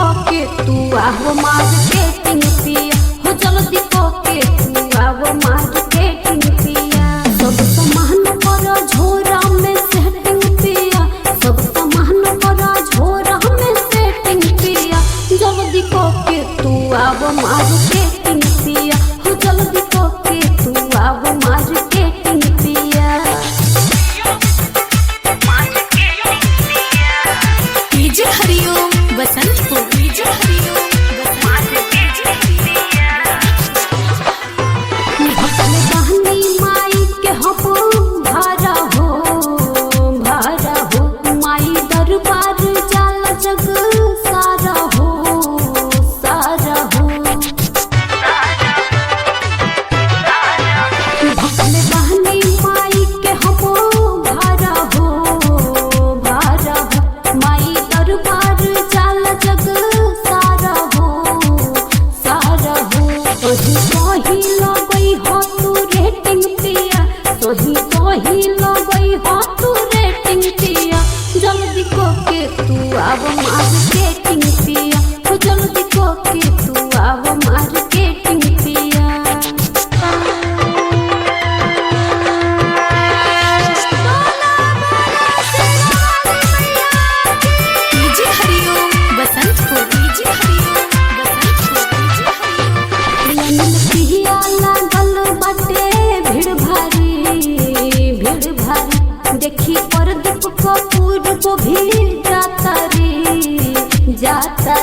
आवो मार्केटिंग पिया हो जल्दी कोके तू आवो मार्केटिंग पिया सब सामान पर झोरा में सेटिंग पिया सब सामान पर झोरा में सेटिंग पिया जल्दी कोके तू आवो मार्केटिंग पिया हो जल्दी कोके तू आवो मार्केटिंग पिया डीजे हरिओम बसंतपुर डीजे हरिओम आवो मार्केटिंग पिया हो जल्दी कोके तू आवो मार्केटिंग पिया डीजे हरिओम बसंतपुर डीजे हरिओम पिया लागल बाटे भीड़ भारी देखी प्रदीप कपूर को भी जाता